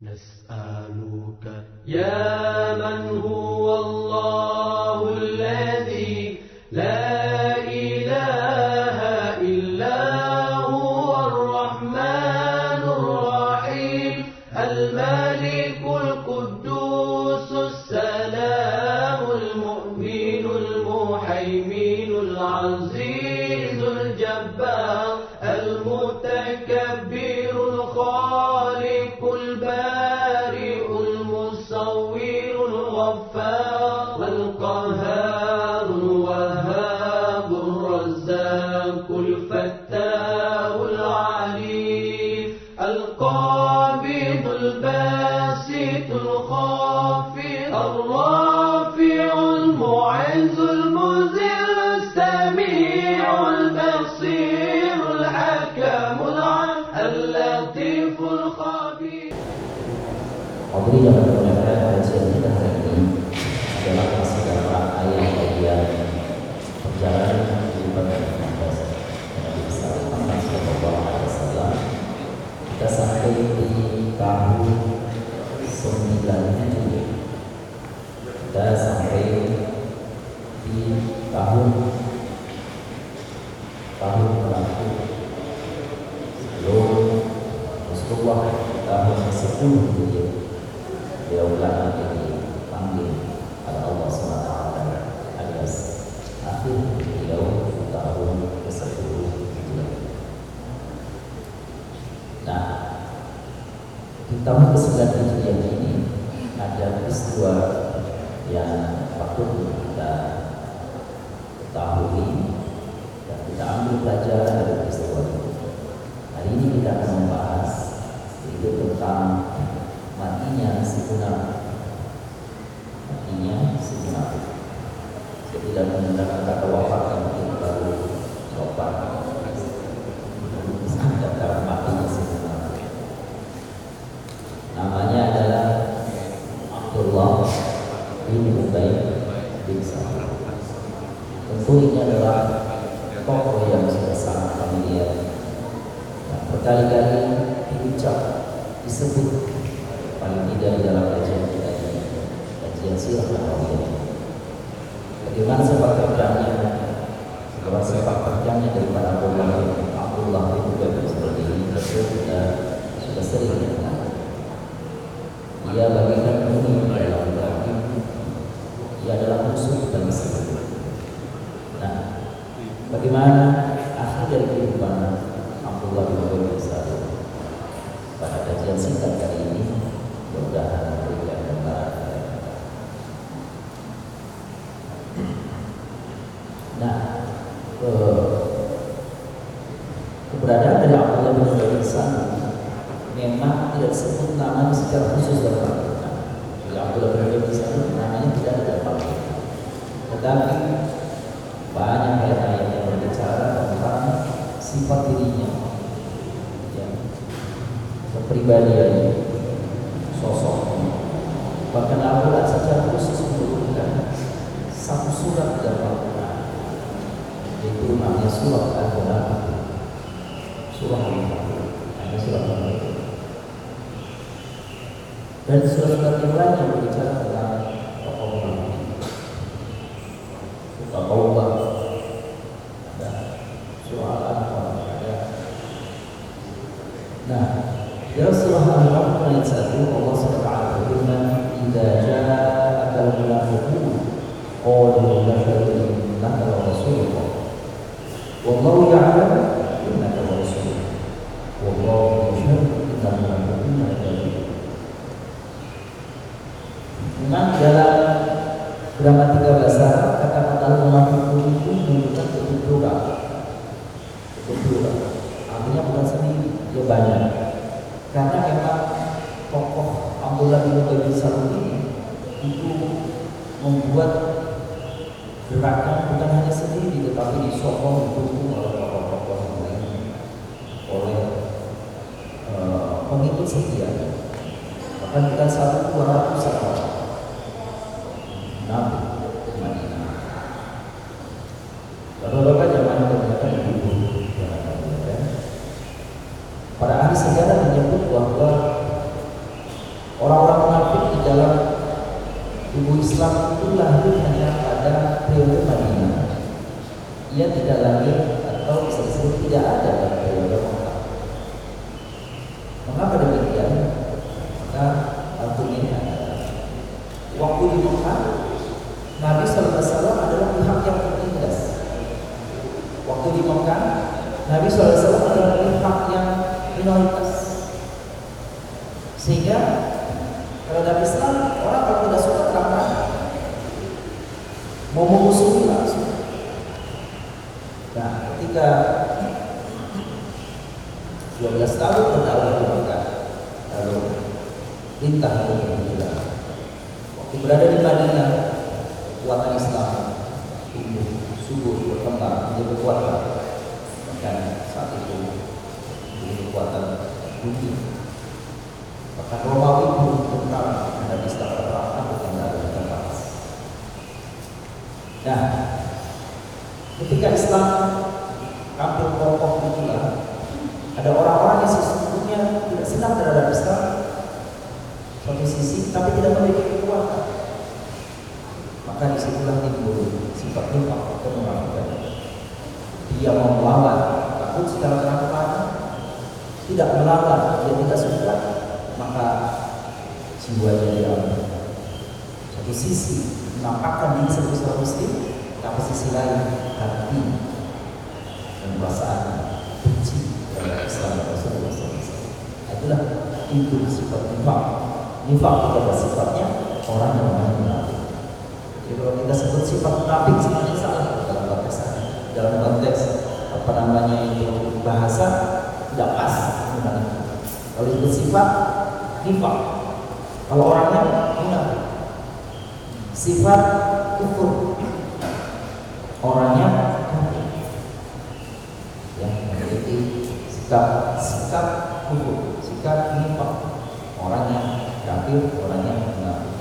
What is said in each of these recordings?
نسألك يا من هو الله الذي لا إله إلا هو الرحمن الرحيم الملك القدوس السلام المؤمن المهيمن العزيز الجبار المتكبر الخالق البارئ المصور الغفار القهار الوهاب الرزاق الفتاح العليم القابض الباسط الخافض الرافع المعز المذل السميع البصير الحكم اللطيف الخبير. Obri yang menggunakan kajian kita hari ini adalah masih dalam ayat bagian perjalanan kehidupan Nabi Muhammad SAW. Kita sampai di tahun 97. Kita sampai di tahun berlaku sebelum Rasulullah tahun 10 Hijriah. Beliaulah yang dipanggil oleh Allah SWT alias akhir beliau tahun ke-10 Hijriah. Nah, di tahun ke-9 Hijriah ini ada peristiwa yang patut kita ketahui dan kita ambil pelajaran dari peristiwa itu. Hari ini kita akan membahas sedikit tentang matinya si munafik. Saya tidak menggunakan kata wafat yang mungkin baru wafat. Kata matinya si munafik. Namanya adalah Abdullah bin Ubay bin Salul. Tentu ini adalah tokoh yang sudah sangat familiar. Berkali-kali diucap, disebut paling tidak di dalam kajian kita ini, kajian sirah nabawiyah. Bagaimana sepak terjangnya daripada Abdullah bin Ubay bin Salul ini sudah sering dengar. Ia bagikan bumi dalam daging. Ia adalah musuh dan musuh. Nah, bagaimana akhir dari kehidupan Abdullah bin Ubay bin Salul? Pada kajian singkat kali ini, mudah-mudahan memberikan gambaran. Nah, keberadaan dari Abdullah bin Ubay bin Salul memang tidak disebut namanya secara khusus dalam Al-Quran. Jadi Abdullah bin Ubay bin Salul namanya tidak ada dalam Al-Quran. Tetapi banyak ayat-ayat yang berbicara tentang sifat dirinya, ya, kepribadiannya, sosoknya. Bahkan Al-Quran secara khusus menyebutkan satu surat dalam Al-Quran, yaitu namanya surah Al-Munafik. Surah Al-Munafik, ada surah Al-Munafik. Dan surat-surat yang lain yang berbicara tentang tokoh munafik. Surah Taubah ada, surah Al-Anfal ada. Nah, dalam surah Al-Anfal ayat 1 Allah SWT berfirman, "Idza ja'aka al-munafiqun qalu nashhadu innaka la rasulullah wallahu ya'lam innaka la rasulullah wallahu yashhadu innal munafiqina lakadzibun." Memang dalam gramatika bahasa kata-kata munafiqun itu menunjukkan kebetulan. Artinya bukan sendiri, dia banyak. Karena memang tokoh Abdullah bin Ubay bin Salul ini itu membuat gerakan bukan hanya sendiri, tetapi disokong didukung oleh tokoh-tokoh yang lain, oleh pengikut setia. Bahkan bukan 100-200 orang. Nabi Madinah. Bapak-bapak zaman kebanyakan ibu. Para ahli sejarah menyebut bahwa Islam itu lahir hanya pada periode Madinah. Ia tidak lahir atau bisa disebut tidak ada pada periode Mekah. Mengapa demikian? Maka argumen ini adalah waktu di Mekah Nabi Sallallahu Alaihi Wasallam adalah pihak yang tertindas. Waktu di Mekah Nabi Sallallahu Alaihi Wasallam adalah pihak yang minoritas. Sehingga terhadap Islam orang kalau tidak suka terang mau memusuhi langsung. Nah, ketika 12 tahun berdakwah di Mekah, lalu lintah berhijrah. Waktu berada di Madinah, kekuatan Islam tumbuh, subur, berkembang, menjadi kekuatan. Bahkan saat itu menjadi kekuatan dunia. Bahkan Romawi pun tentang ada Islam perang bukan ada tempat. Nah, ketika Islam tampil kokoh itulah ada orang-orang yang sesungguhnya tidak senang terhadap Islam satu sisi, tapi tidak memiliki kekuatan. Maka disitulah timbul sifat nifaq atau kemunafikan. Dia mau melawan, takut secara terang-terangan, tidak melawan, dia tidak suka, maka jiwanya diambil. Satu sisi menampakkan diri sebagai seorang muslim, tapi sisi lain hati dan perasaan benci terhadap Islam dan Rasulullah SAW. Itulah itu sifat nifaq. Nifaq itu adalah sifatnya orang yang munafik. Jadi kalau kita sebut sifat munafik sebenarnya salah dalam konteks apa namanya itu bahasa tidak pas sebenarnya. Kalau itu sifat nifaq, kalau orangnya munafik. Sifat kufur, orangnya kafir. Ya, memiliki sikap kufur, sikap nifaq, orangnya kafir, orangnya munafik.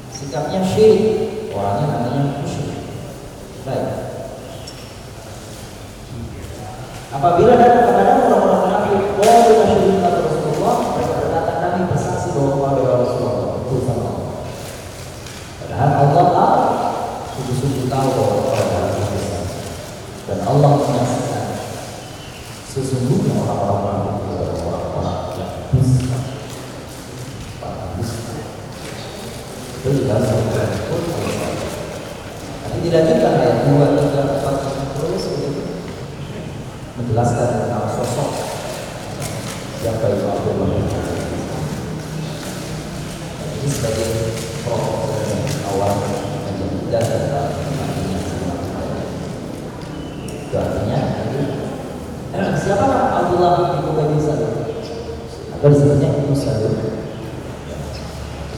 Sikapnya syirik, orangnya namanya musyrik. Baik. Apabila datang orang-orang munafik, bahwa syirik kata Rasulullah, mereka berkata kami bersaksi bahwa Rasulullah itu sama Allah. Padahal Allah tahu, sungguh-sungguh tahu bahwa orang itu bisa. Dan Allah menyaksikan sesungguhnya orang-orang munafik itu adalah orang-orang yang bisa. Itu juga sangat pun. Nanti dilanjutkan ayat 2, 3, 4 terus begitu. Menjelaskan tentang sosok siapa itu Abdullah bin Ubay. Ini sebagai proses awal menjadi dan nantinya itu artinya siapakah Abdullah bin Ubay bin Salul? Atau disebutnya Ibnu Salul.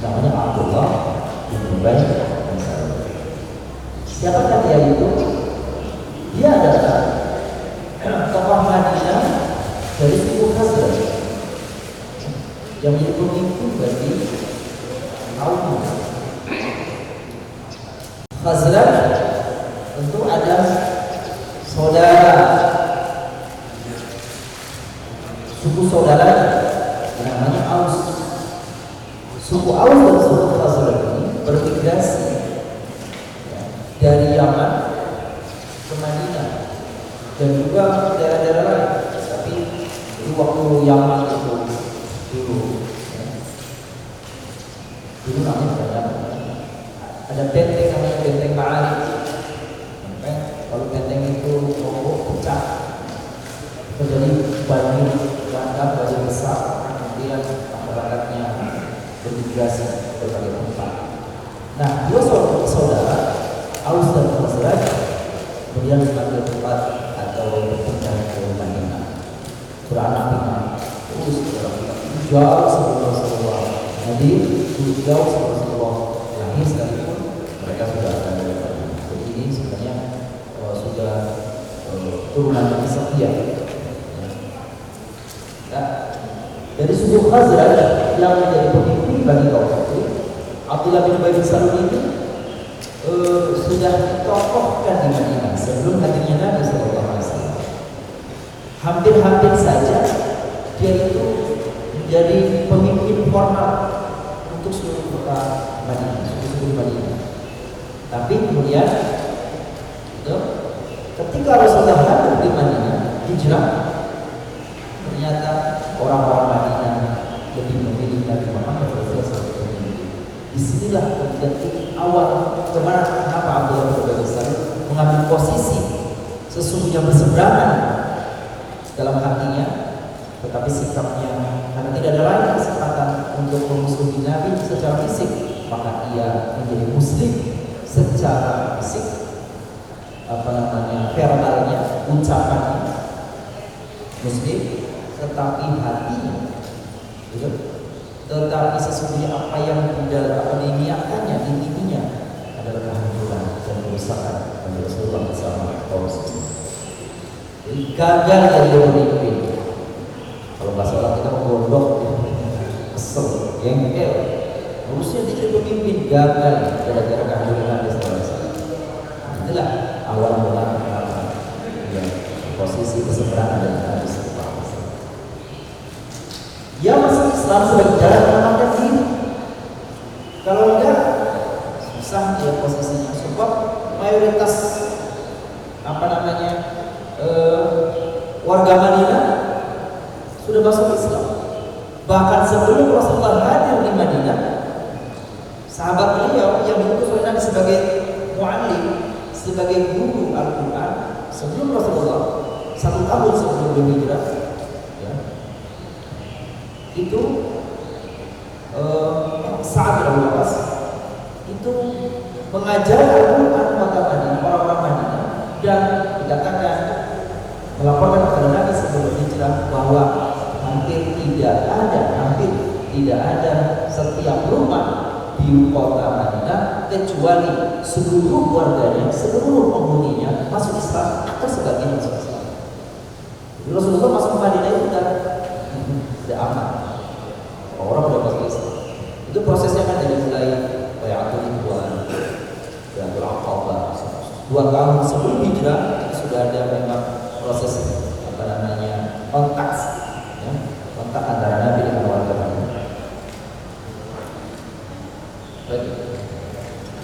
Namanya Abdullah bin Ubay bin Salul. Siapakah dia itu? Dia adalah tokoh Madinah dari suku Khazraj yang menjadi pemimpin bagi kaum Khazraj. Tentu ada saudara, suku saudara yang namanya Aus. Suku Aus dan suku Khazraj ini bermigrasi dari Yaman ke Madinah dan juga daerah-daerah lain. Tapi di waktu Yaman itu dulu namanya ada benteng namanya benteng Ma'arif. Kalau benteng itu pecah terjadi banjir bandang, banjir besar, kemudian masyarakatnya bermigrasi ke berbagai tempat. Nah, dua saudara Aus dan Khazraj kemudian mengambil tempat atau berpindah ke Madinah, beranak pinak terus jauh sebelum Rasulullah hadir, jauh sebelum Rasulullah lahir sekalipun mereka sudah ada di Madinah. Jadi ini sebenarnya sudah turunan yang setia. Nah, dari suku Khazraj yang menjadi pemimpin bagi kaum kafir, Abdullah bin Ubay bin Salul ini sudah ditokohkan di Madinah sebelum hadirnya Nabi Sallallahu Alaihi Wasallam. Hampir-hampir saja dia itu menjadi pemimpin formal untuk seluruh kota Madinah, suku di Madinah. Tapi kemudian itu ketika Rasulullah hadir di Madinah, hijrah, ternyata orang-orang Madinah lebih memilih Nabi Muhammad SAW. Disinilah titik awal kenapa Abdullah bin Ubay bin Salul mengambil posisi sesungguhnya berseberangan dalam hatinya, tetapi sikapnya karena tidak ada lain kesempatan untuk memusuhi Nabi secara fisik, maka ia menjadi Muslim secara fisik, verbalnya, ucapannya Muslim, tetapi hatinya, gitu. Tetapi sesungguhnya apa yang diniatkannya, intinya adalah kehancuran dan kerusakan bagi Rasulullah bersama kaum muslimin. Jadi gagal jadi pemimpin. Kalau bahasa orang kita menggondok, kesel, jengkel. Harusnya dia jadi pemimpin, gagal gara-gara kehancuran di sana. Itulah awal mula posisi keseberangan dan Nabi sallallahu alaihi wasallam. Dia masih Islam sebagai jalan mengamalkan diri. Kalau enggak, susah dia posisinya. Sebab mayoritas warga Madinah sudah masuk Islam. Bahkan sebelum Rasulullah hadir di Madinah, sahabat beliau yang diutus oleh Nabi sebagai muallim, sebagai guru Al-Quran, sebelum Rasulullah 1 tahun sebelum berhijrah, ya, itu Sa'ad bin Abi Waqqas itu mengajar Al-Quran maka Madinah, orang-orang Madinah, dan dikatakan melaporkan kepada Nabi sebelum hijrah bahwa hampir tidak ada setiap rumah di kota Madinah kecuali seluruh warganya, seluruh penghuninya masuk Islam atau sebagian masuk Islam. Jadi Rasulullah masuk ke Madinah itu sudah aman, orang sudah masuk Islam. Itu prosesnya kan dari mulai Bayatul Ridwan, Bayatul Aqabah, 2 tahun sebelum hijrah sudah ada memang proses kontak, ya, kontak antara Nabi dengan warga Madinah.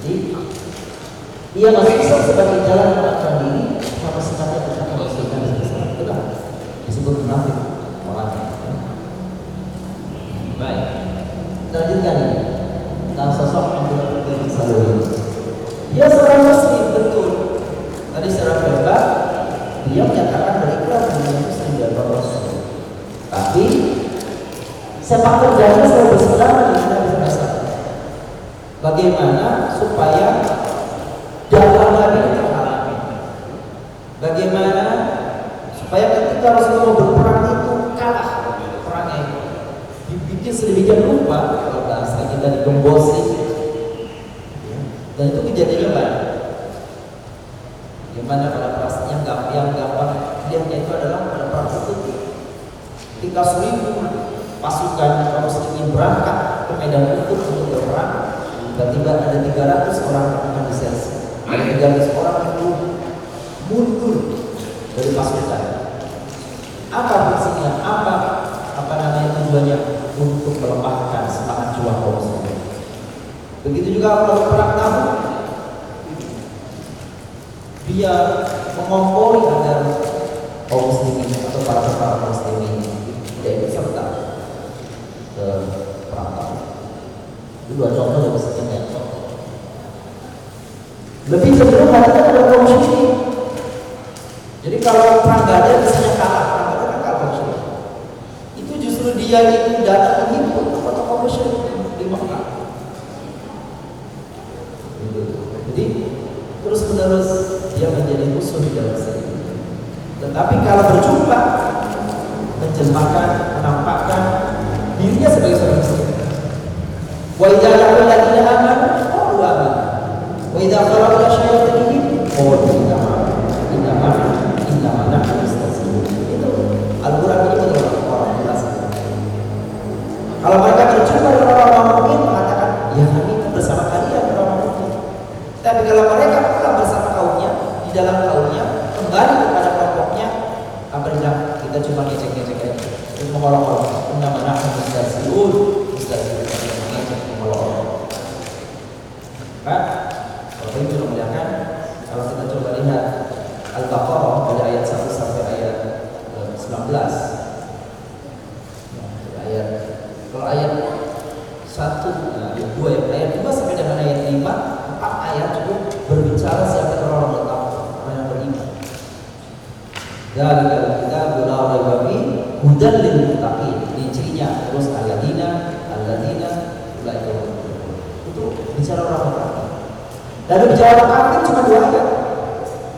Jadi dia masih bisa sebagai jalan mengamalkan diri, apa sifatnya berkata Rasulullah SAW. Itulah disebut munafik orangnya. Baik, lanjutkan ini tentang sosok Abdullah bin Salul. Dia seorang Muslim betul. Tadi secara verbal dia menyatakan berikhlas menjadi Muslim dan Rasul. Tapi sepak terjangnya selalu berseberangan dengan Nabi SAW. Bagaimana supaya dakwah Nabi terhalangi? Bagaimana supaya ketika Rasulullah berperang itu kalah perangnya itu? Dibikin sedemikian rupa, kalau bahasa kita digembosi, dan itu kejadiannya banyak. Gimana pada perang yang gampang lihatnya itu adalah pada perang itu ketika 1000 pasukan kaum muslimin berangkat ke medan Uhud untuk berperang, tiba-tiba ada 300 orang yang disersi. Ada 300 orang itu mundur dari pasukan. Apa fungsinya? Apa namanya tujuannya? Untuk melemahkan semangat juang kaum muslimin. Begitu juga kalau perang Tabuk, dia mengompori agar kaum muslimin atau para tentara muslimin tidak ikut serta ke perang Tabuk. Itu 2 contoh yang bisa kita lihat. Lebih cenderung hatinya pada kaum musyrikin. Jadi kalau perang Badar misalnya kalah, perang Badar kan kalah kaum musyrikin. Itu justru dia itu datang menghimpun kepada kaum musyrikin di Mekah. Jadi terus menerus dia menjadi musuh di dalam sini. Tetapi kalau berjumpa, menjelmakan, menampakkan dirinya sebagai seorang muslim. Wa idza laqul ladina amanu qalu amanna. Wa idza khalu ila syayatinihim qalu inna ma nahnu mustahzi'un. Itu Al-Qur'an ini menurut orang jelas. Kalau mereka berjumpa dengan orang mukmin mengatakan, ya kami bersama kalian orang mukmin. Tapi kalau mereka pulang bersama kaumnya, di dalam kaumnya, kembali kepada kelompoknya, apa bilang? Kita cuma ngecek-ngecek aja, terus mengolok-olok. Inna ma nahnu mustahzi'un, mengolok-olok. ayat 2 sampai dengan ayat 5, 4 ayat cukup berbicara siapa orang bertakwa, orang yang beriman. Dzalika kitabul la raiba fihi hudan lil muttaqin. Ini cirinya. Terus alladzina ulaika humul muttaqun. Itu bicara orang kafir. Lalu bicara orang kafir cuma 2 ayat.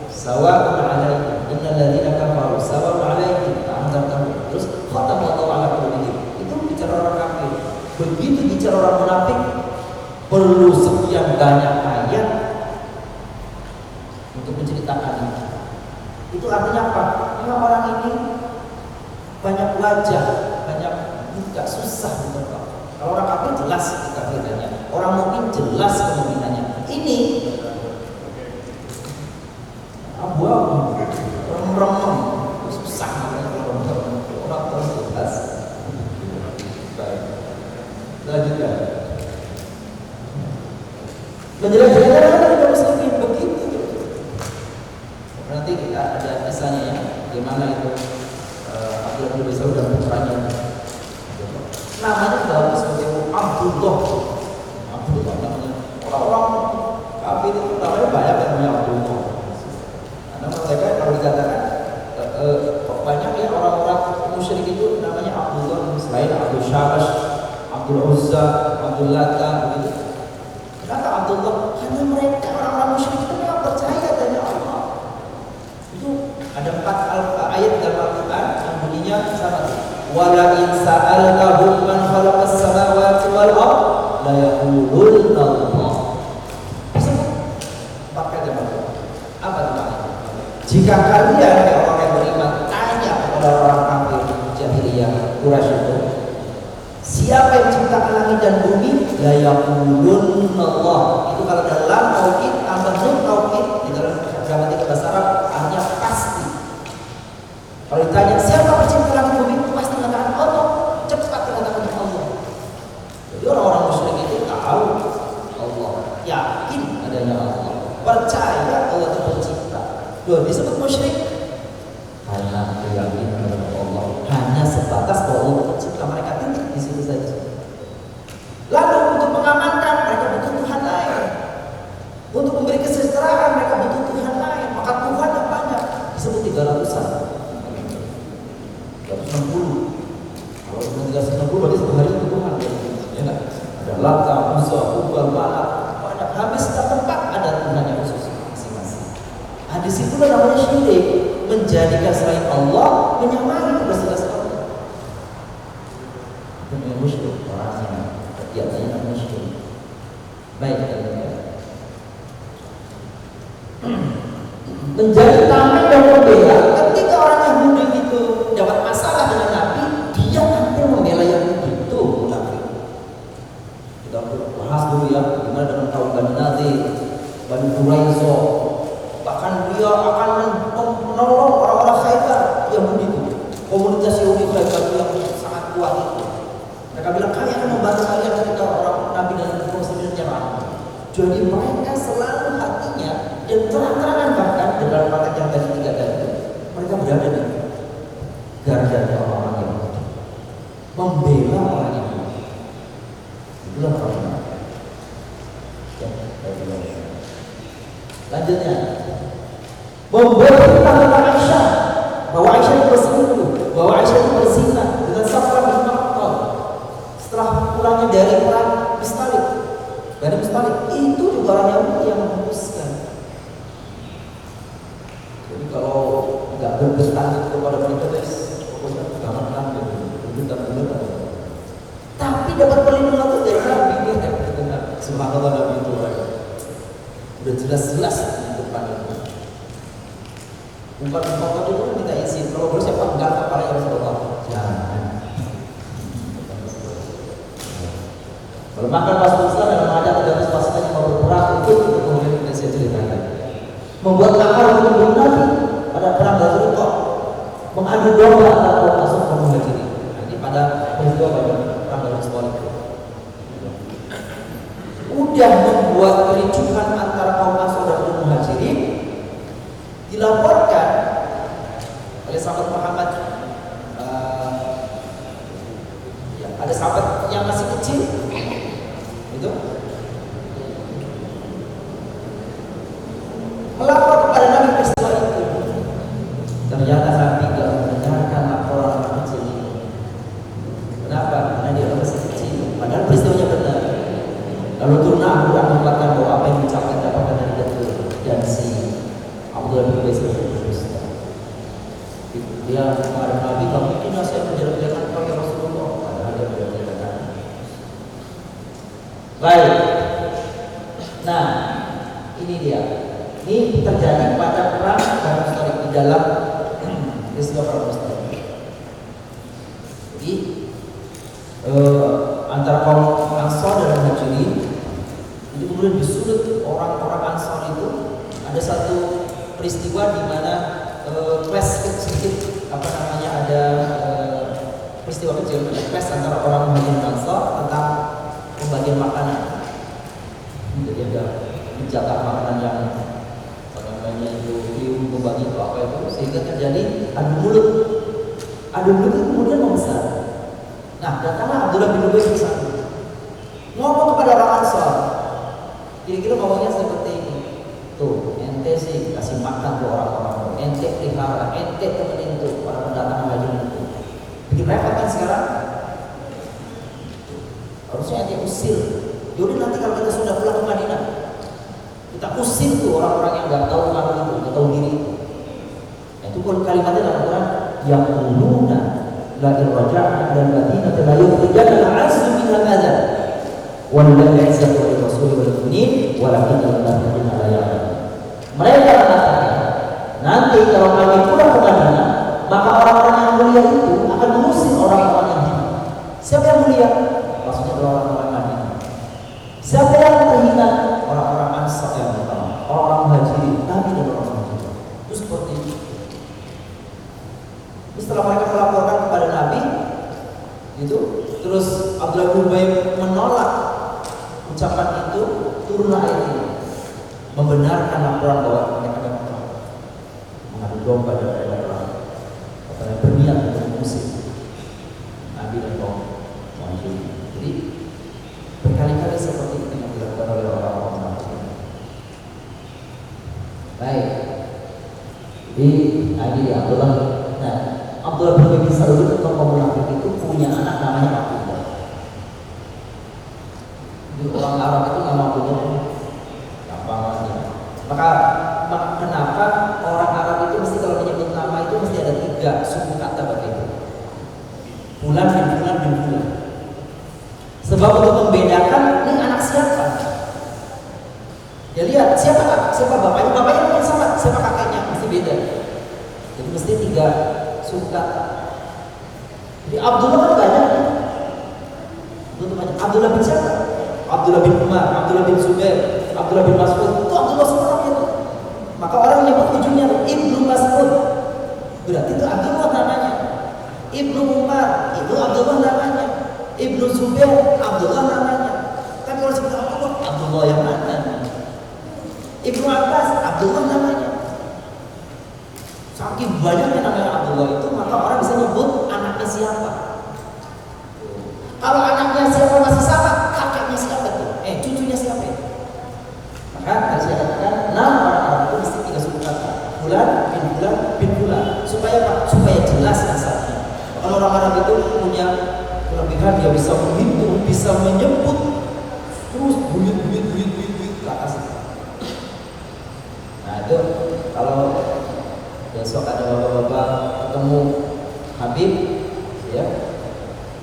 Sawa'un 'alaihim innal ladzina kafaru sawa'un 'alaihim ta'anzartahum. Terus khatamallahu 'ala qulubihim. Itu bicara orang kafir. Begitu bicara orang munafik perlu sekian banyak ayat untuk menceritakan ini. Itu artinya apa? Memang orang ini banyak wajah, banyak muka, susah betul. Kalau orang kafir jelas kekafirannya, orang mukmin jelas kemukminannya. Ini abu-abu, remem, susah orang jelas. Baik, lanjutkan. Menjelaskan ada muslimin begitu. Nanti kita ada misalnya ya, gimana itu Abdullah bin Mas'ud dan putranya. Namanya bagus seperti Abdullah namanya. Orang-orang kafir itu namanya banyak yang namanya Abdullah. Karena mereka kalau dikatakan banyak ya orang-orang musyrik itu namanya Abdullah, selain Abdul Syabash, Abdul Uzza, Abdul Lata begitu. Kata Abdullah, hanya mereka orang-orang musyrik itu memang percaya adanya Allah. Itu ada 4 ayat dalam Al-Quran yang bunyinya sama. Wala in sa'altahum man khalaqas samawati wal ard la yaqulunna Allah. Pakai tema. Apa namanya? Jika kalian orang yang beriman tanya kepada orang kafir jahiliyah Quraisy itu, siapa yang menciptakan langit dan bumi? La yaqulunna Allah. Itu kalau dalam tauhid tambah nun tauhid di dalam gramatika bahasa Arab artinya pasti. Kalau ditanya siapa pencipta langit dan bumi, pasti mengatakan Allah. Cepat mengatakan Allah. Jadi orang-orang musyrik itu tahu Allah, yakin adanya Allah, percaya Allah itu pencipta. Loh, disebut musyrik karena keyakinan kepada Allah hanya sebatas bahwa Allah pencipta, mereka titik di situ saja. Lalu untuk mengamankan mereka butuh Tuhan lain, untuk memberi kesejahteraan mereka butuh Tuhan lain. Maka Tuhan yang banyak disebut 300-an, 360. Kalau 360 berarti satu hari itu Tuhan, ya nggak? Ada Lata, Uzza, Hubal, Manat, banyak. Habis setiap tempat ada Tuhannya khusus masing-masing. Nah, di situlah namanya syirik, menjadikan selain Allah menyamai tugas-tugas Allah. Itu yang musyrik orangnya. Biasanya musyrik. Baik, menjadi tameng dan membela. Ketika orang Yahudi itu dapat masalah dengan Nabi, dia hampir membela Yahudi itu munafik. Kita bahas dulu ya, gimana dengan kaum Bani Nadir, Bani Quraisyah. Bahkan dia akan menolong orang-orang Khaybar Yahudi itu. Komunitas Yahudi Khaybar yang sangat kuat itu. Mereka bilang kami akan membantu kalian ketika orang Nabi dan Muslimin menyerang. Jadi mereka selalu hatinya dan terang-terangan bahkan dalam paket yang tadi 3 tadi mereka berada di garda orang-orang yang membela orang yang itulah orang. Lanjutnya membuat tentang Aisyah bahwa Aisyah itu berselingkuh, bahwa Aisyah itu berzina dengan Safwan bin Mu'attal setelah pulangnya dari perang Mustalik. Dari Mustalik itu juga orang Yahudi yang memutuskan. Jadi kalau nggak bergetar kepada mereka guys, pokoknya jangan tampil, bergetar. Tapi dapat perlindungan itu dari Nabi, dia benar. Subhanallah, Nabi itu udah jelas-jelas di depan itu. Umpan itu kita isi. Kalau boleh saya pegang kepala ya Rasulullah. Jangan. Kalau makan pas Islam yang mengajak 300 pasukan yang mau berperang itu kemudian kita saya ceritakan. Membuat makar untuk membunuh Nabi pada perang Badar, mengadu domba antara kaum Ansar dan Muhajirin. Nah, ini pada peristiwa pada perang Badar. Udah membuat kericuhan antara kaum Ansar dan Muhajirin, dilaporkan oleh sahabat Muhammad. Ada sahabat yang masih kecil Lalu turunlah Al-Quran mengatakan bahwa apa yang diucapkan dapatkan dari Datuk dan si Abdullah bin Ubay berdusta. Dia menghadap Nabi, kamu ini nasihat menjalankan kepada Rasulullah, padahal dia menjalankan. Baik. Nah, ini dia. Ini terjadi pada perang Banu di dalam peristiwa perang Mustalik. Jadi antara kaum Ansar dan Muhajirin itu kemudian disulut orang-orang Ansar itu. Ada satu peristiwa di mana clash sedikit ada peristiwa kecil clash antara orang Muhajirin dan Ansar tentang pembagian makanan. Jadi ada jatah makanan yang itu membagi itu apa itu sehingga terjadi adu mulut itu kemudian membesar. Nah, datanglah Abdullah bin Ubay ke sana ngomong kepada orang Ansar, kira-kira ngomongnya seperti ini, tuh ente sih kasih makan ke orang-orang, ente pelihara, ente temenin tuh para pendatang Muhajirin itu, bikin repot kan sekarang, harusnya ente usir. Jadi nanti kalau kita sudah pulang ke Madinah, kita usir tuh orang-orang yang nggak tahu malu itu, nggak tahu diri itu. Itu pun kalimatnya dalam Quran yang uluna la irja'na dan Madinah la yukhrijana al-'azmu min al-adha wa la ya'zatu li rasul wal mu'minin walakin al-munafiqina la ya'lamun. Mereka mengatakan nanti kalau kami pulang ke Madinah maka orang-orang yang mulia itu akan mengusir orang-orang yang hina. Siapa yang mulia? Maksudnya orang-orang Madinah. Siapa yang terhina? Orang-orang Ansar yang pertama, orang Muhajirin, Nabi dan orang Muhajirin. Itu seperti itu. Setelah mereka melaporkan kepada Nabi, itu terus Abdullah bin Ubay menolak ucapan itu, turunlah ayat ini membenarkan laporan bahwa mereka memang mengadu domba dan mereka katanya berniat untuk mengusir Nabi dan kaum Muhajirin. Jadi berkali-kali seperti itu yang dilakukan oleh orang-orang munafik. Baik. Jadi ini Abdullah. Nah, Abdullah bin Ubay bin Salul itu tokoh munafik itu punya anak namanya Abdullah. Di orang Arab itu nama Abdullah gampang aja. Maka kenapa orang Arab itu mesti kalau menyebut nama itu mesti ada 3 suku kata begitu. Fulan bin Fulan bin Fulan. Sebab untuk membedakan ini anak siapa. Ya lihat siapa bapaknya mungkin sama, siapa kakeknya mesti beda. Jadi mesti 3 suku kata. Jadi Abdullah kan banyak. Abdullah bin siapa? Abdullah bin Umar, Abdullah bin Zubair, Abdullah bin Mas'ud. Itu Abdullah seorang itu. Maka orang menyebut ujungnya Ibnu Mas'ud. Berarti itu Abdullah namanya. Ibnu Umar itu Abdullah namanya. Ibnu Zubair Abdullah namanya. Tapi kalau sebut Abdullah yang mana? Ibnu Abbas Abdullah namanya. Saking banyaknya namanya Abdullah itu, maka orang bisa nyebut anaknya siapa. Kalau anaknya siapa masih sama, kakaknya siapa tuh? Cucunya siapa itu? Maka harus saya katakan nama orang Arab itu mesti 3 suku kata. Fulan bin Fulan bin Fulan. Supaya apa? Supaya jelas asalnya. Kalau orang Arab itu punya kelebihan, dia bisa menghitung, bisa menyebut terus buyut ke atas. Nah itu kalau besok ada bapak-bapak ketemu Habib, ya,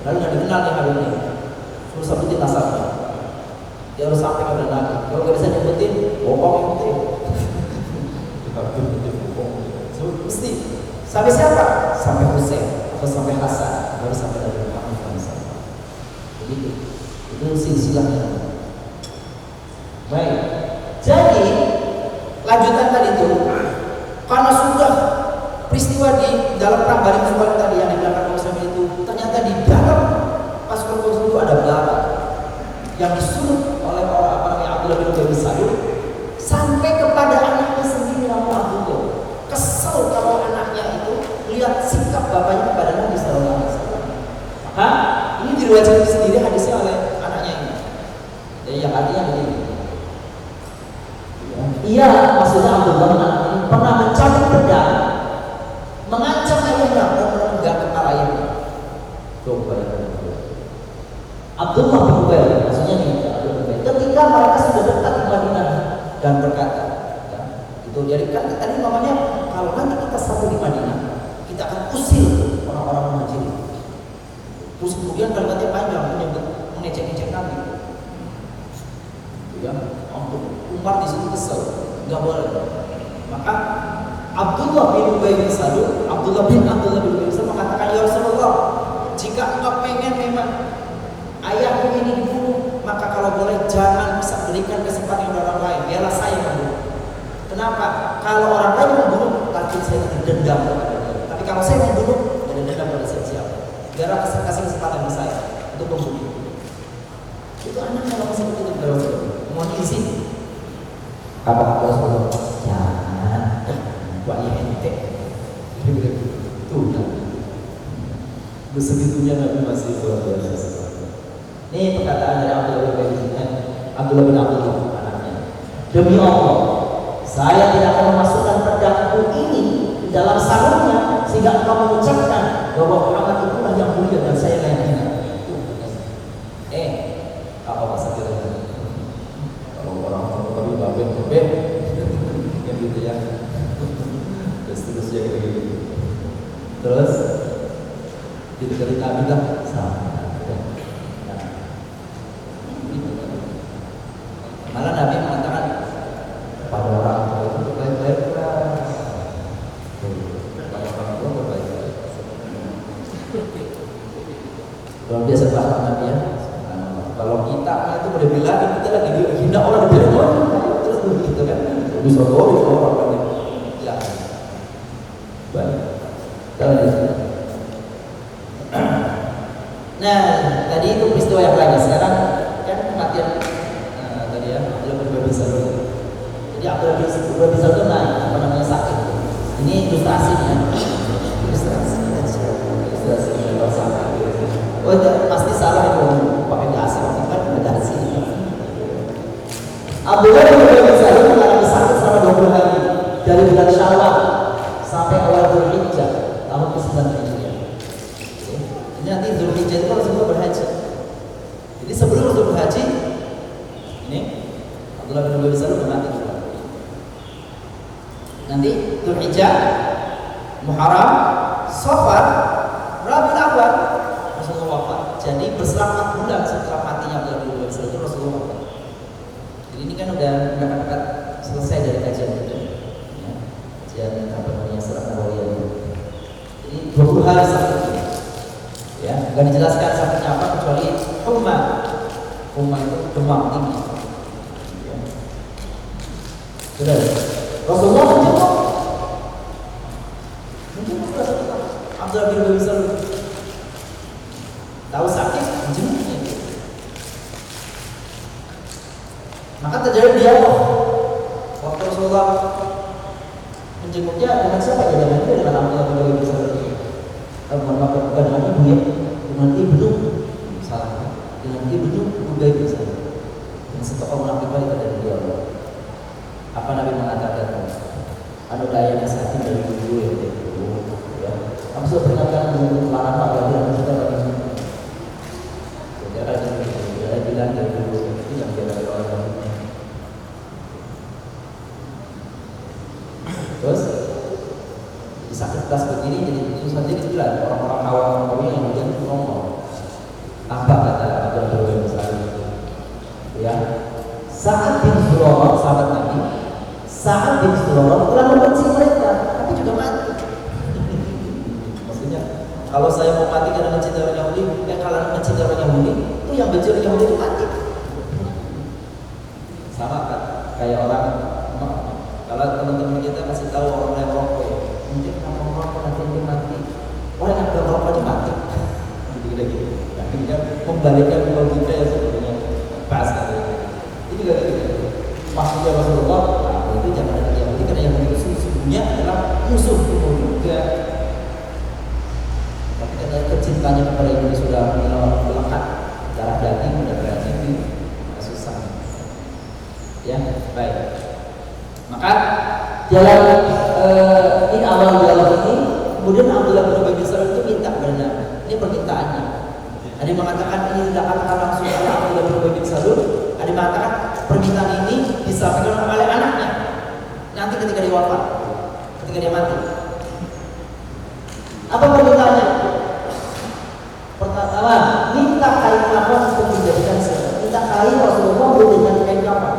lalu nggak dikenal nih Habib ini, terus sebutin nasabnya, dia harus sampai kepada Nabi. Kalau nggak bisa nyebutin, bohong itu. Mesti sampai siapa? Sampai Husain atau sampai Hasan, baru sampai Nabi Muhammad SAW. Begitu. Itu silsilahnya. Baik. Jadi lanjutan tadi itu, karena sudah peristiwa di dalam perang Bani Mustalik tadi yang dibilang Muslim itu, ternyata di dalam pasukan Muslim itu ada belaka yang disuruh oleh orang Abdullah bin Ubay bin Salul sampai kepada anaknya sendiri namanya Abdullah. Kesel kalau anaknya itu lihat sikap bapaknya kepada Nabi Sallallahu Alaihi Wasallam. Ini diriwayatkan sendiri hadisnya oleh anaknya ini. Jadi yang artinya begini. Iya, maksudnya Abdullah ini pernah mencabut pedang, mengancam ayahnya dan menenggak kepala ayahnya. Coba ya. Abdullah bin Ubay, maksudnya nih, ketika Ya, Umar di situ kesel, nggak boleh. Maka Abdullah bin Ubay bin Salul mengatakan, ya Rasulullah, jika engkau pengen memang ayahku ini dibunuh, maka kalau boleh jangan bisa berikan kesempatan kepada orang lain, biarlah saya membunuh. Kenapa? Kalau orang lain membunuh, nanti saya dendam kepada dia. Tapi kalau saya membunuh, tidak ada dendam pada siapa. Biarlah kasih kesempatan ke saya untuk membunuh. Itu anak kalau masih begitu terus, mau izin. Apa Rasulullah? Jangan, buat ente. Itu udah. Besegitunya Nabi masih luar biasa. Ini perkataan dari Abdullah bin Abdullah anaknya. Demi Allah, saya tidak akan memasukkan pedangku ini di dalam sarungnya sehingga engkau mengucapkan bahwa Muhammad itulah yang mulia dan saya yang hina. Apa masa kita? Kalau orang tapi babek yang gitu ya. Terus ya gitu. Terus itu dari Nabi lah sama. Malah Nabi mengatakan pada orang tua itu baik-baiklah. Pada orang tua berbaik-baik. Luar biasa bahasa Nabi ya. Kalau kita itu udah bilang kita lagi hina orang di luar, terus begitu kan? Bisa orang banyak. Ya. Baik. Kalau di sini. Nah, tadi itu peristiwa yang lain. Sekarang kan kematian tadi ya, Abdullah bin Ubay bin Salul. Jadi Abdullah bin Ubay bin Salul itu apa namanya sakit. Ini ilustrasinya. Ilustrasi kalau sakit. Oh, pasti salah itu pakai dasi, kan ada dasi. Abdullah bin Ubay bin Salul mengalami sakit selama 20 hari dari bulan Syawal sampai awal Dzulhijjah tahun ke-9 Hijriah. Ini nanti Dzulhijjah itu Rasulullah berhaji. Jadi sebelum Rasulullah berhaji, ini Abdullah bin Ubay bin Salul mati. Nanti Dzulhijjah, Muharram, Safar, Rabiul Awwal Rasulullah wafat. Jadi berselang 4 bulan setelah matinya Abdullah bin Ubay bin Salul Rasulullah wafat. Jadi ini kan udah dekat-dekat selesai dari kajian itu. Ya. Kajian apa namanya Surat Nawawiyah itu. Jadi 20 hari sakit. Ya, enggak dijelaskan sakitnya apa kecuali humma. Humma itu demam tinggi. Ya. Sudah. Rasulullah menjenguk Rasulullah Abdullah bin Ubay bin Salul. Tahu sakit, menjenguknya. Maka terjadi dialog. Waktu Rasulullah menjenguknya dengan siapa ya? Dengan Abdullah bin Ubay bin Salul. Bukan dengan ibu ya, dengan ibnu salah, dengan ibnu Ubay bin Salul. Yang setokoh munafik itu dari dialog. Apa Nabi mengatakan? Anu daya nasihatin dari ibu ya. Kamu sudah peringatkan untuk larang Pak Gabriel kita bagi. Dia bilang dari dulu itu yang dia dari orang. Terus di sakit kelas begini jadi susah jadi bilang orang-orang awam yang kemudian ngomong apa kata Abdullah bin Salul ya Sa'ad bin Zurarah sahabat Nabi Sa'ad bin Zurarah telah membenci mereka tapi juga mati. Maksudnya kalau saya mau mati karena mencintai orang Yahudi kalau mencintai orang Yahudi itu yang benci orang Yahudi itu mati sama kan kayak orang kalau teman-teman kita kasih tahu orang yang rokok ya mungkin kalau merokok nanti dia mati orang yang berrokok aja mati gitu akhirnya membalikkan logika yang sebetulnya pas itu juga gitu maksudnya Rasulullah itu jangan ada yang karena yang begitu sesungguhnya adalah musuh umum juga tapi karena kecintanya kepada Indonesia sudah melekat darah daging udah berarti susah ya baik maka dalam ini awal dialog ini kemudian Abdullah bin Ubay bin Salul itu minta kepada ini permintaannya ada yang mengatakan ini tidak katakan langsung oleh Abdullah bin Ubay bin Salul ada yang mengatakan permintaan ini disampaikan oleh anaknya nanti ketika dia wafat ketika dia mati apa permintaannya pertama minta kain kafan untuk menjadikan minta kain Rasulullah dengan kain kafan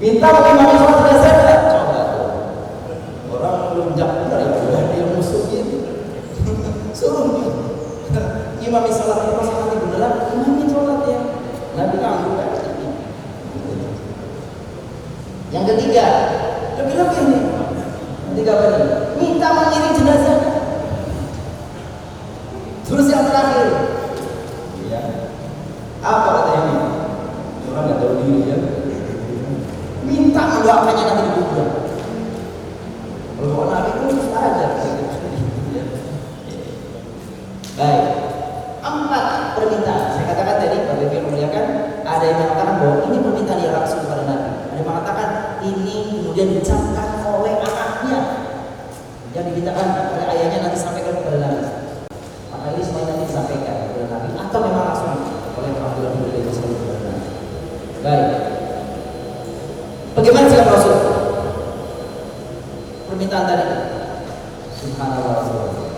Minta mengimami sholat jenazah. Coba tuh. Orang belum jatuh dari dia musuhnya. Suruh nih. Imami sholat itu sangat beneran. Imami sholat ya. Nabi nganggur kan? Yang ketiga, lebih-lebih nih. Ketiga apa nih? Minta mengiring jenazah. Terus yang terakhir, ya. Apa katanya ini? Orang nggak tahu diri ya. Minta mendoakannya nanti di kubur. Kalau Nabi itu aja. Baik. 4 permintaan. Saya katakan tadi, Bapak Ibu memuliakan, ada yang mengatakan bahwa ini permintaan yang langsung kepada Nabi. Ada yang mengatakan ini kemudian diucapkan oleh anaknya, yang dimintakan oleh ayahnya nanti sampaikan kepada Nabi. Maka ini semuanya nanti disampaikan kepada Nabi atau memang langsung oleh peraturan dari Rasul kepada Nabi. Baik. Bagaimana sikap Rasul? Permintaan tadi. Subhanallah Rasulullah.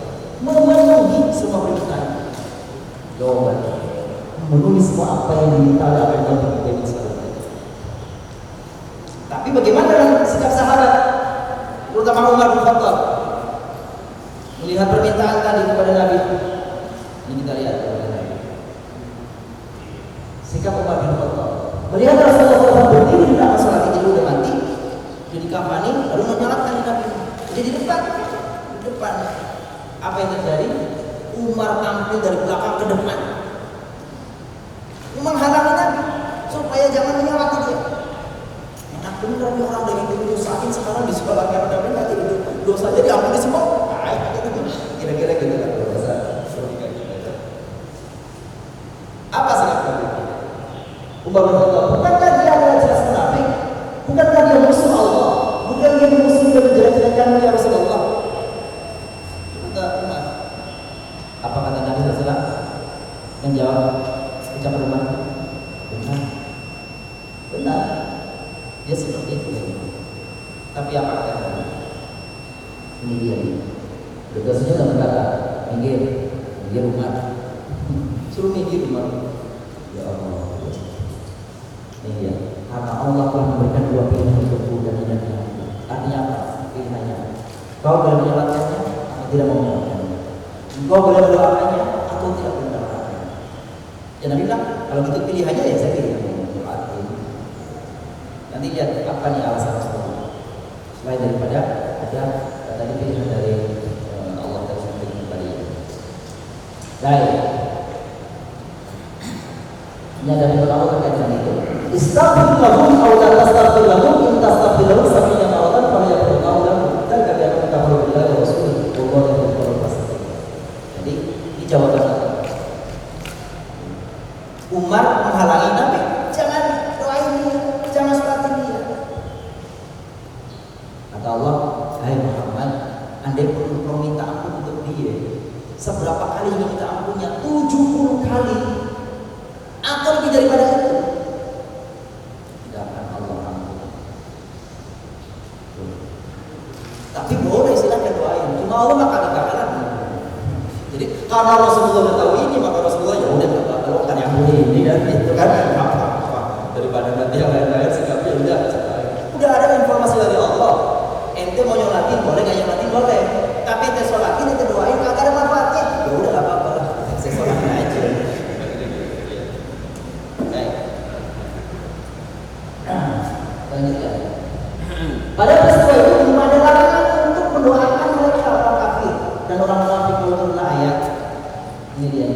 Memenuhi semua permintaan. Jawaban. Memenuhi semua apa yang diminta oleh Allah dan Rasul. Tapi bagaimana dengan sikap sahabat? Terutama Umar bin Khattab. Melihat permintaan tadi kepada Nabi. Ini kita lihat kepada Nabi. Sikap Umar bin Khattab. Melihat Rasulullah berdiri di dalam salat itu udah mati, dia dikafani, lalu menyolatkan Nabi. Jadi di depan. Apa yang terjadi? Umar tampil dari belakang ke depan, menghalangi Nabi supaya jangan menyolati dia. Enak bener nih orang dari dulu saking sekarang disolatkan Nabi nanti dosanya diampuni semua. Kira-kira gitu kan bahasa logika kita. Apa sikap Nabi? Umar bin Khattab, bukankah dia adalah jelas munafik? Bukankah dia musuh Allah? Bukan dia musuh dan menjelek-jelekkan ya Rasulullah? Kata Umar. Apa kata Nabi SAW? Menjawab ucapan Umar, benar. Dia seperti itu. Tapi apa kata Nabi? Ini dia nih. Tugasnya sudah berkata, minggir Umar. Suruh minggir Umar. Ya Allah. Ini dia. Karena Allah telah memberikan 2 pilihan untukku dan hidupnya. Artinya apa? Pilihannya. Kau boleh menyelamatkannya atau tidak mau menyelamatkannya. Kau boleh mendoakannya atau tidak boleh mendoakannya. Ya Nabi bilang, kalau gitu pilihannya ya saya pilih mendoakan. Nanti lihat apa nih alasan Rasulullah. Selain daripada ada tadi pilihan dari Allah tersebut tadi. Baik. Ini ada beberapa terkait dengan itu. Istaghfir lahum aw la tastaghfir lahum in tastaghfir lahum 70 maratan falyaqul qawlan dan kalian kafaru billahi wa rasulihi wallahu yaqulu fasih. Jadi ini jawaban Umar menghalangi Nabi, jangan doain dia, jangan sholatin dia. Kata Allah, hai Muhammad, andai pun kau minta ampun untuk dia, seberapa kali dia minta ampunnya? 70 kali atau lebih daripada itu. Tapi boleh silahkan doain. Cuma Allah maka dikatakan. Jadi karena Rasulullah sudah tahu ini, maka Rasulullah ya udah kan yang ini dan itu kan apa daripada nanti yang lain-lain sikapnya udah ada informasi dari Allah. Ente mau nyolatin boleh, nggak nyolatin boleh. Tapi ente sholatin, ente doain, kagak ada manfaatnya. Ya udah nggak apa-apa lah. Saya sholatin aja. Lanjutkan. Pada peristiwa itu belum ada larangan untuk mendoakan mereka orang kafir dan orang munafik. Menurut ayat ini dia.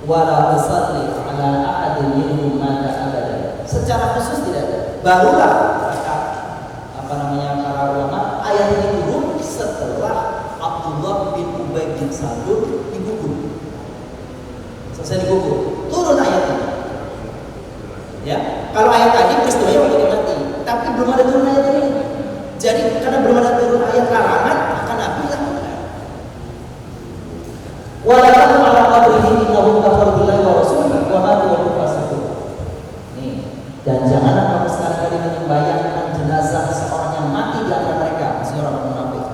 Wala tusalli ala ahadin minhum mata abada. Secara khusus tidak ada. Barulah para ulama ayat ini turun setelah Abdullah bin Ubay bin Salul digugur. Selesai digugur, turun ayat ini. Ya, kalau ayat tadi peristiwanya waktu dia mati, tapi belum ada turun ayat ini. Jadi karena belum ada turun ayat larangan, maka Nabi lakukan. Walaupun ala qabrihi innahum kafaru billahi wa rasulihi wa matu wa hum fasiqun. Nih, dan janganlah kamu sekali-kali menyembahyangkan jenazah seorang yang mati di antara mereka, seorang munafik.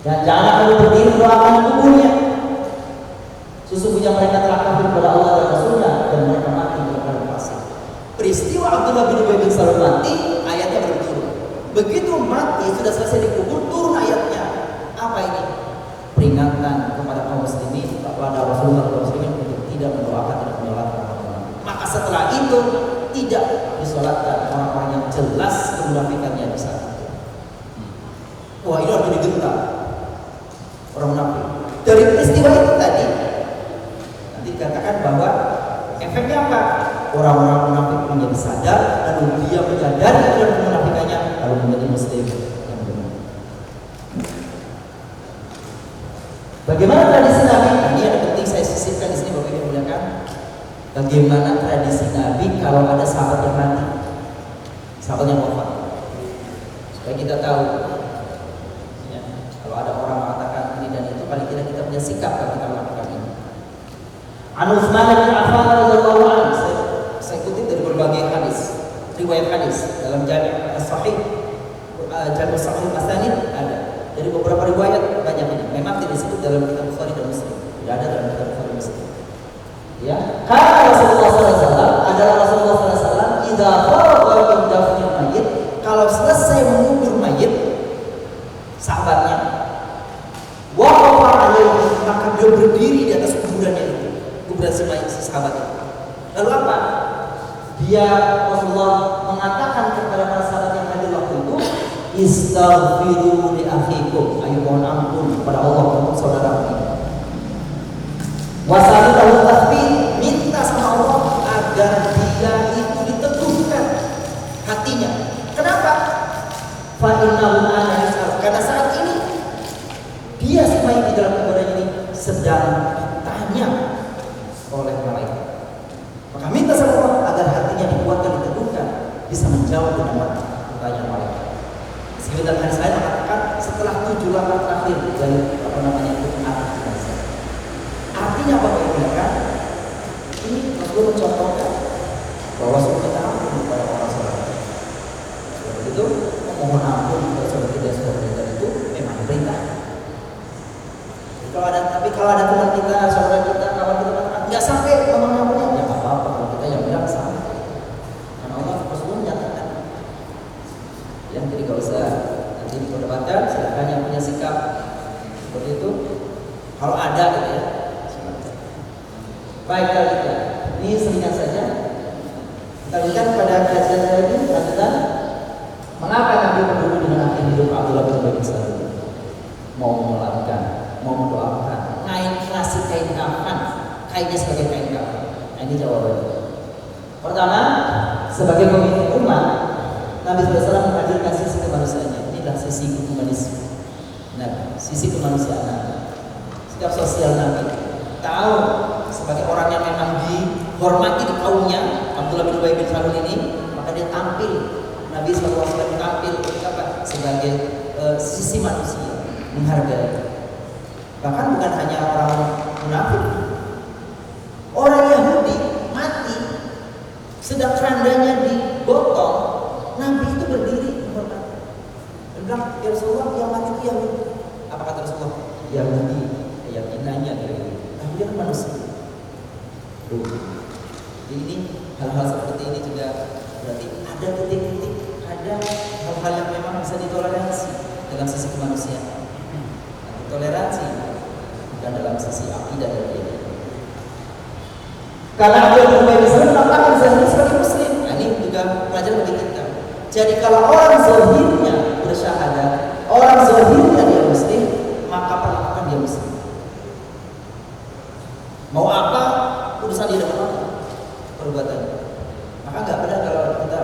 Dan janganlah kamu berdiri doakan kuburnya. Sesungguhnya mereka telah kafir kepada Allah dan Rasulnya dan mereka mati di antara fasik. Peristiwa peristiwa Abdullah bin Ubay bin Salul mati, ayatnya baru turun. Begitu mati, sudah selesai dikubur, turun ayatnya. Apa ini? Peringatan kepada kaum muslimin, kepada Rasulullah kaum muslimin untuk tidak mendoakan, tidak menyolatkan orang. Maka setelah itu tidak disolatkan orang-orang yang jelas kemunafikannya di saat itu. Wah, ini harus digentar orang munafik. Dari peristiwa itu tadi, nanti dikatakan bahwa efeknya apa? Orang-orang munafik menjadi sadar, lalu dia menyadari dengan kemunafikannya, lalu menjadi muslim yang benar. Bagaimana tradisi Nabi? Ini ada penting saya sisipkan di sini, Bapak Ibu muliakan. Bagaimana tradisi Nabi kalau ada sahabat yang mati, sahabat yang wafat, supaya kita tahu. Ya, kalau ada orang mengatakan ini dan itu, paling tidak kita punya sikap kalau kita melakukan ini. An Utsman bin Affan radhiyallahu anhu, saya kutip dari berbagai hadis, riwayat hadis dalam Jami' As-Sahih, Jami' As-Sahih As-Sanid ada. Dari beberapa riwayat banyak ini. Memang tidak disebut dalam kitab Bukhari dan Muslim. Tidak ada dalam kitab Bukhari dan Muslim. Ya, karena Rasulullah SAW adalah Rasulullah SAW idza faragha min dafnil mayyit, kalau selesai mengubur mayit sahabatnya, waqafa alaihi, maka dia berdiri di atas kuburannya itu, kuburan si sahabat itu. Lalu apa? Dia Rasulullah mengatakan kepada para sahabat yang hadir waktu itu, istaghfiru li akhikum, ayo mohon ampun kepada Allah untuk saudara kita. Wasalu lahu tathbit, minta sama Allah agar dia itu diteguhkan hatinya. Kenapa? Fa innahu ana yas'al, karena saat ini dia semai di dalam kuburan ini sedang ditanya oleh malaikat. Maka minta sama Allah agar hatinya dikuatkan, diteguhkan, bisa menjawab dengan pertanyaan malaikat. Sebentar hadis lain mengatakan setelah 7 langkah terakhir dari itu anak jenazah. Artinya apa kan? Ini Rasulullah mencontohkan bahwa sudah kita ampun kepada orang saudara. Seperti itu, memohon ampun kepada saudara kita itu memang perintah. Kalau ada teman kita, saudara kita, kawan kita mengatakan nggak sampai memohon ampunnya, ya nggak apa-apa kalau kita yang bilang sampai. Karena Allah Rasulullah menyatakan. Yang jadi nggak usah nanti diperdebatkan, silakan yang punya sikap seperti itu. Kalau ada gitu ya. Baik, kita ini selingan saja. Kita lihat pada kajian hari ini lanjutan. Mengapa Nabi peduli dengan akhir hidup Abdullah bin Ubay bin Salul? Mau menyolatkan, mau mendoakan, ngasih kain kafan, kainnya sebagai kain kafan. Nah, ini jawabannya. Pertama, sebagai pemimpin umat, Nabi SAW menghadirkan sisi kemanusiaannya. Inilah sisi humanisme. Nah, sisi kemanusiaan Nabi. Sikap sosial Nabi. Tahu sebagai orang yang memang dihormati di kaumnya, Abdullah bin Ubay bin Salul ini, maka dia tampil, Nabi SAW tampil apa? Sebagai sisi manusia, menghargai. Bahkan bukan hanya orang munafik, orang Yahudi mati, sedang kerandanya digotong, Nabi itu berdiri menghormati. Dia bilang, ya Rasulullah, yang mati itu Yahudi. Apa kata Rasulullah? Yahudi, keyakinannya Yahudi. Tapi dia manusia. Jadi ini hal-hal seperti ini juga berarti ada titik-titik, ada hal-hal yang memang bisa ditoleransi dalam sisi kemanusiaan. Toleransi bukan dalam sisi akidah dan diri. Karena Abdullah bin Ubay bin Salul menampakkan zahirnya sebagai muslim. Nah, ini juga pelajaran bagi kita. Jadi kalau orang zahirnya bersyahadat, orang zahirnya dia muslim, maka perlakukan dia muslim. Mau apa urusan dia dengan Allah, perbuatannya. Maka nggak benar kalau kita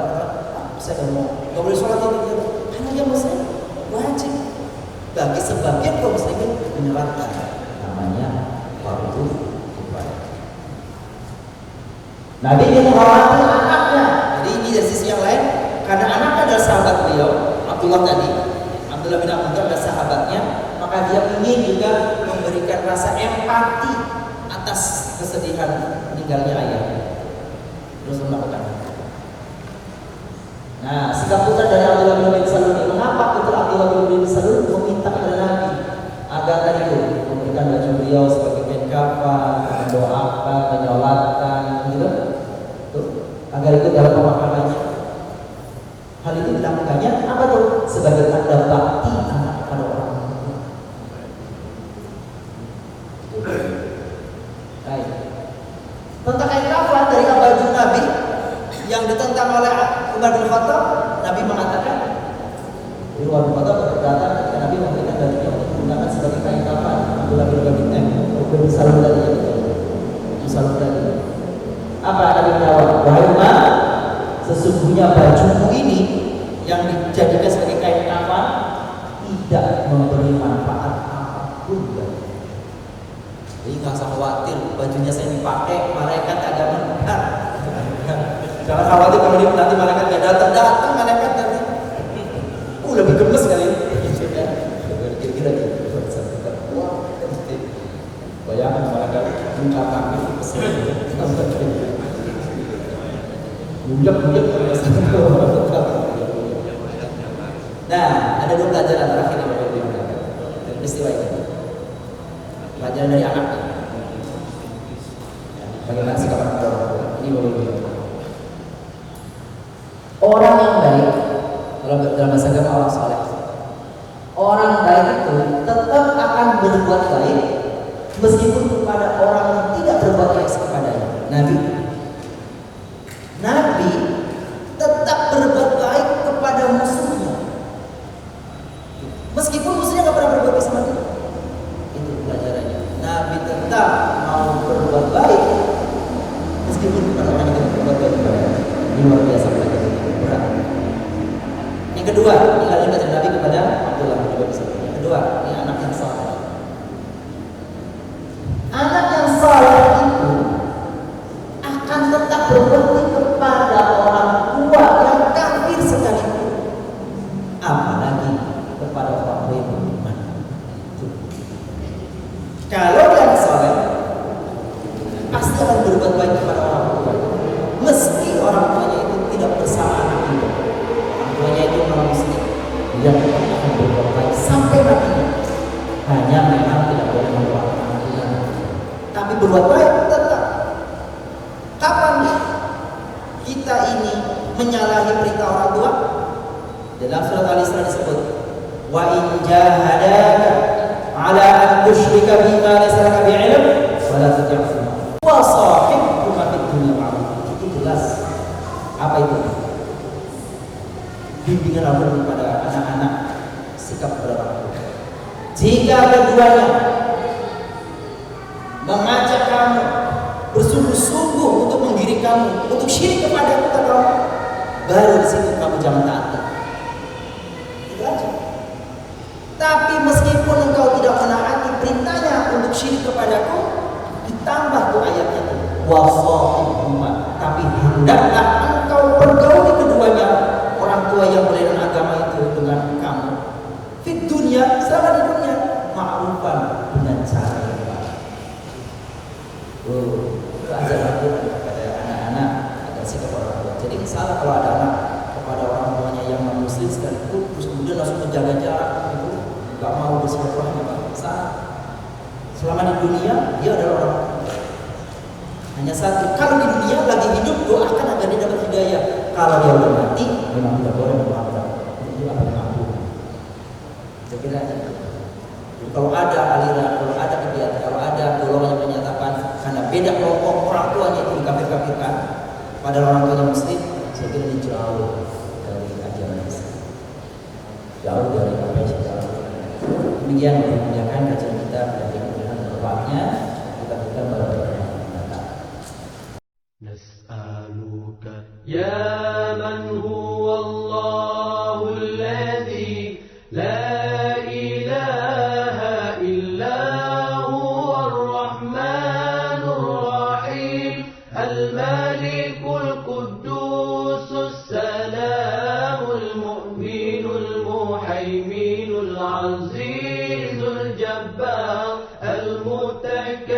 saya nggak boleh sholat itu, karena dia muslim wajib. Bagi sebagian kaum muslimin menyolatkan, namanya fardu kifayah. Nabi dia menghormati anaknya. Jadi ini dari sisi yang lain, karena anaknya adalah sahabat beliau, Abdullah tadi, Abdullah bin Abu adalah sahabatnya, maka dia ingin juga memberikan rasa empati atas kesedihan meninggalnya ayahnya. Terus melakukan. Nah, sikap putra dari Abdullah bin Salul ini, mengapa putra Abdullah bin Salul meminta kepada Nabi agar tadi itu memberikan baju beliau sebagai kain kafan, mendoakan, menyolatkan, gitu, tuh, agar agar ikut dalam pemahamannya. Hal itu dilakukannya apa tuh? Sebagai tanda bakti anak kepada orang tua. Baik. Tentang kain kafan dari baju Nabi yang ditentang oleh Umar bin Khattab, Nabi mengatakan, Umar bin Khattab berkata ketika Nabi memberikan bajunya untuk digunakan sebagai kain kafan, Abdullah bin Salam tadi. Apa Nabi menjawab? Wahai Umar, sesungguhnya bajumu ini yang dijadikan sebagai kain kafan tidak memberi manfaat apapun. Jadi nggak usah khawatir bajunya saya dipakai malaikat agak mendengar. Jangan khawatir kalau nanti malaikat nggak datang malaikat nanti. Lebih gemes kali. Kira-kira gitu. Bayangkan malaikat buka kaki pesel. Buyek Nah, ada 2 pelajaran terakhir yang perlu diambil dari peristiwa ini. Pelajaran dari anak. Bagaimana sikap orang tua? Ini boleh. Orang yang baik, kalau dalam bahasa agama orang saleh, orang baik itu tetap akan berbuat baik meskipun kepada orang yang tidak berbuat baik kepadanya. Nabi tetap berbuat baik kepada musuhnya, meskipun musuhnya nggak pernah berbuat baik sama dia. Itu pelajarannya. Nabi tetap mau berbuat baik meskipun kepada orang yang tidak berbuat baik kepadanya. Ini luar biasa pelajaran berat. Yang kedua, ini kalian baca Nabi kepada Abdullah bin Salam. Yang kedua, ini anak yang saleh. Anak yang saleh itu akan tetap berbakti kepada orang tua yang kafir sekalipun, apalagi kepada orang tua yang beriman. Kalau yang saleh pasti akan berbuat baik kepada orang tua, meski orang tuanya itu tidak bersama anak itu. Orang tuanya itu non muslim, dia tetap akan berbuat baik sampai matinya. Hanya memang tidak boleh mendoakan anaknya, tapi berbuat baik tetap. Kapan kita ini menyalahi perintah orang tua? Dalam surat Al-Isra disebut, wa in jahadaka ala an tusyrika bima laysa laka bi'ilm fala tuti'huma wa sahibhuma fid dunya ma'ruf. Itu jelas. Apa itu? Bimbingan Allah kepada anak-anak, sikap kepada orang tua. Jika keduanya mengajak kamu bersungguh-sungguh untuk menggiring kamu untuk syirik kepada aku, kata Allah, baru di situ kamu jangan taati. Itu aja. Tapi meskipun engkau tidak menaati perintahnya untuk syirik kepadaku, ditambah tuh ayatnya tuh, wasahibhuma, tapi hendaklah engkau pergauli keduanya, orang tua yang berlainan agama itu dengan kamu, fit dunia, selama di dunia, ma'rufan, dengan cara yang baik. Itu ajaran kepada anak-anak agar sikap orang tua. Jadi salah kalau ada anak kepada orang tuanya yang non muslim sekalipun terus kemudian langsung menjaga jarak itu, nggak mau bersilaturahmi, salah. Selama di dunia dia adalah orang tua. Hanya satu, kalau di dunia lagi hidup doakan agar dia dapat hidayah. Kalau dia udah mati memang tidak boleh memaafkan. Itu apa yang mampu. Saya kira itu. Kalau ada aliran, kalau ada kegiatan, kalau ada golongan yang menyatakan karena beda kelompok orang tuanya itu dikafir-kafirkan pada orang tuanya muslim, saya kira ini jauh dari ajaran Islam, jauh dari apa yang kita lakukan. Demikian menunjukkan kajian kita dari kemudian tempatnya kita berikan pada orang yang datang. Nas'aluka ya man huwa Allahul ladzi la الملك القدوس السلام المؤمن المهيمن العزيز الجبار المتكبر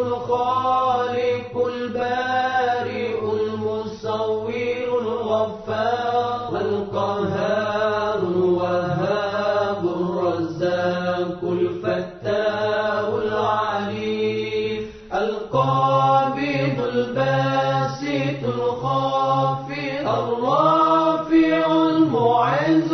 الخالق البارئ المصور الغفار القهار الوهاب الرزاق الفتاح العليم القابض الباسط الباسط الخافض الرافع المعز